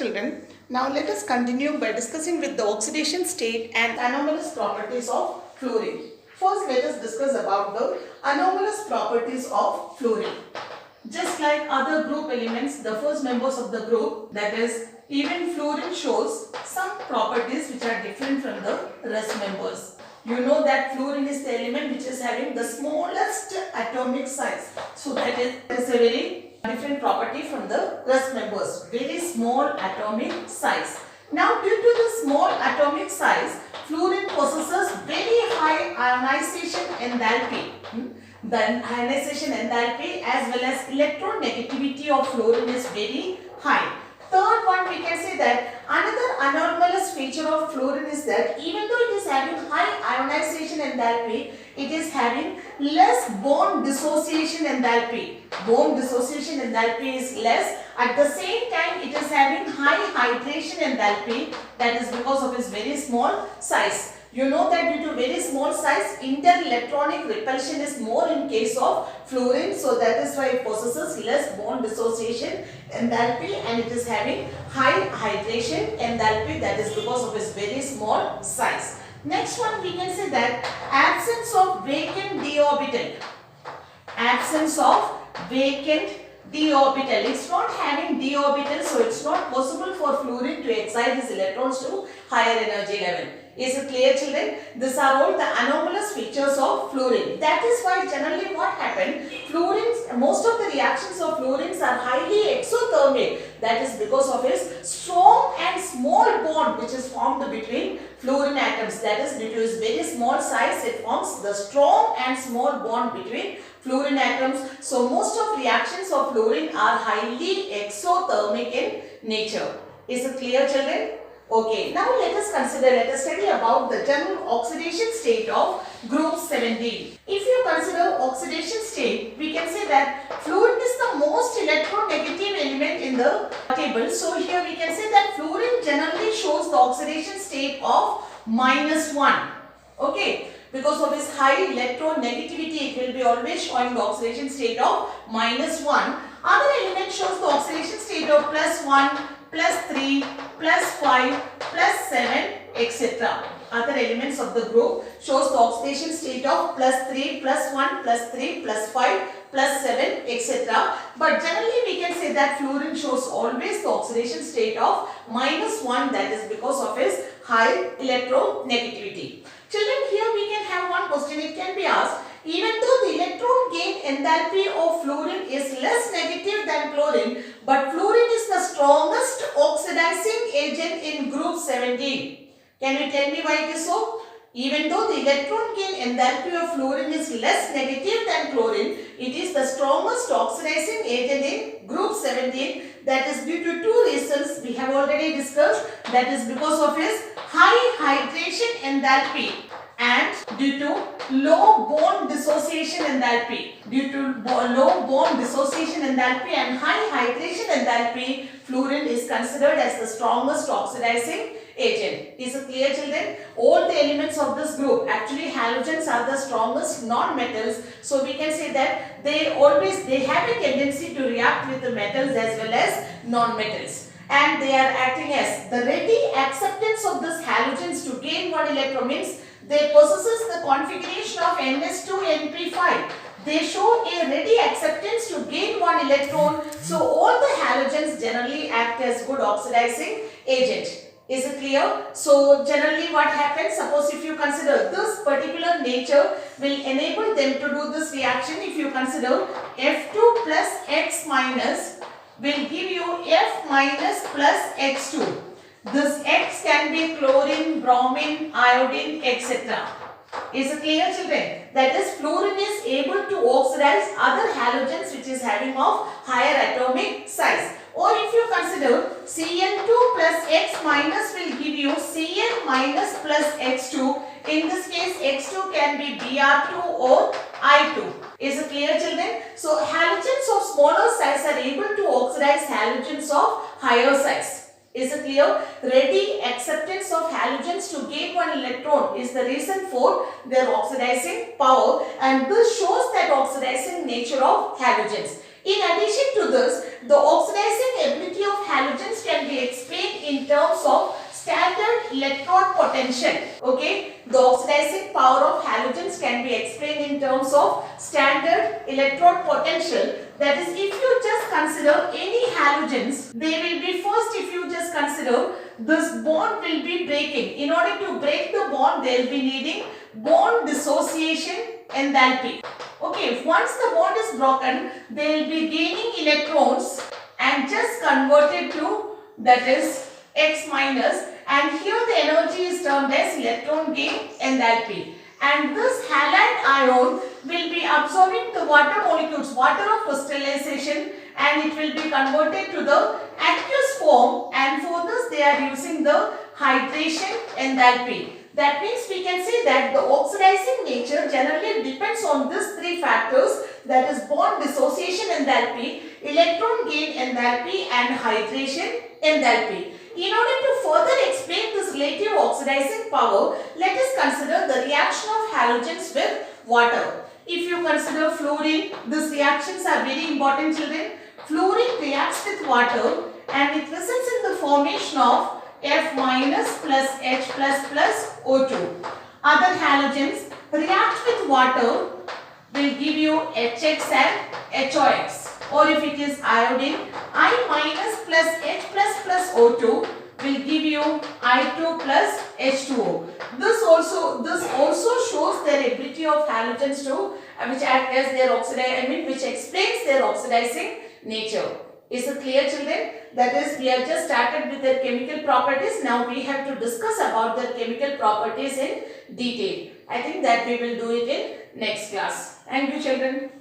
children. Now let us continue by discussing with the oxidation state and anomalous properties of fluorine. First, let us discuss about the anomalous properties of fluorine. Just like other group elements, the first members of the group, that is, even fluorine shows some properties which are different from the rest members. You know that fluorine is the element which is having the smallest atomic size. So that is a very different property from the rest members. Very small atomic size. Now due to the small atomic size, fluorine possesses very high ionization enthalpy. The ionization enthalpy as well as electronegativity of fluorine is very high. Third one, we can say that another anomalous feature of fluorine is that even though it is having high ionization enthalpy, it is having less bond dissociation enthalpy. Bond dissociation enthalpy is less. At the same time, it is having high hydration enthalpy. That is because of its very small size. You know that due to very small size, inter-electronic repulsion is more in case of fluorine. So that is why it possesses less bond dissociation enthalpy and it is having high hydration enthalpy. That is because of its very small size. Next one, we can say that absence of vacant d orbital. Absence of vacant d orbital. It's not having d orbital, so it's not possible for fluorine to excite its electrons to higher energy level. Is it clear, children? These are all the anomalous features of fluorine. That is why generally what happened, fluorines, most of the reactions of fluorines are highly exothermic. That is because of its strong and small bond which is formed between fluorine atoms. That is due to its very small size, it forms the strong and small bond between fluorine atoms. So most of reactions of fluorine are highly exothermic in nature. Is it clear, children? Okay, now let us study about the general oxidation state of group 17. If you consider oxidation state, we can say that fluorine is the most electronegative element in the table. So here we can say that fluorine generally shows the oxidation state of -1. Okay, because of its high electronegativity, it will be always showing the oxidation state of -1. Other element shows the oxidation state of +1, +3, +5, +7, etc. Other elements of the group shows the oxidation state of +3, +1, +3, +5, +7, etc. But generally we can say that fluorine shows always the oxidation state of -1. That is because of its high electronegativity. Children, here we can have one question. It can be asked, even though the electron gain enthalpy of fluorine is less negative than chlorine, but fluorine is the strongest oxidizing agent in group 17. Can you tell me why it is so? Even though the electron gain enthalpy of fluorine is less negative than chlorine, it is the strongest oxidizing agent in group 17. That is due to two reasons we have already discussed. That is because of its high hydration enthalpy and due to low bond dissociation enthalpy. Due to low bond dissociation enthalpy and high hydration enthalpy, fluorine is considered as the strongest oxidizing agent. Is it clear, children? All the elements of this group, actually halogens are the strongest non-metals. So we can say that they have a tendency to react with the metals as well as non-metals. And they are acting as the ready acceptance of this halogens to gain one electron means they possesses the configuration of Ns2Np5. They show a ready acceptance to gain one electron. So all the halogens generally act as good oxidizing agent. Is it clear? So generally what happens, suppose if you consider this particular nature will enable them to do this reaction. If you consider F2 plus X minus will give you F minus plus X2. This X can be chlorine, bromine, iodine, etc. Is it clear, children? That is, fluorine is able to oxidize other halogens which is having of higher atomic size. Or if you consider Cn2 plus X minus will give you Cn minus plus X2. In this case, X2 can be Br2 or I2. Is it clear, children? So halogens of smaller size are able to oxidize halogens of higher size. Is it clear? Ready acceptance of halogens to gain one electron is the reason for their oxidizing power, and this shows that oxidizing nature of halogens. In addition to this, the oxidizing ability of halogens can be explained in terms of standard electrode potential. Okay, the oxidizing power of halogens can be explained in terms of standard electrode potential. That is, if you just consider any halogens, they will be first, if you just consider this bond will be breaking. In order to break the bond, they will be needing bond dissociation enthalpy. Okay, once the bond is broken, they will be gaining electrons and just converted to, that is, X minus, and here the energy is termed as electron gain enthalpy. And this halide ion will be absorbing the water molecules, water of crystallization, and it will be converted to the aqueous form, and for this they are using the hydration enthalpy. That means we can say that the oxidizing nature generally depends on these three factors, that is bond dissociation enthalpy, electron gain enthalpy, and hydration enthalpy. In order to further explain this relative oxidizing power, let us consider the reaction of halogens with water. If you consider fluorine, these reactions are very important, children. Fluorine reacts with water and it results in the formation of F minus plus H plus plus O2. Other halogens react with water will give you HX and HOX. Or if it is iodine, I minus plus H plus plus O2 will give you I2 plus H2O. This also shows their ability of halogens to which act as their which explains their oxidizing nature. Is it clear, children? That is, we have just started with their chemical properties. Now we have to discuss about their chemical properties in detail. I think that we will do it in next class. Thank you, children.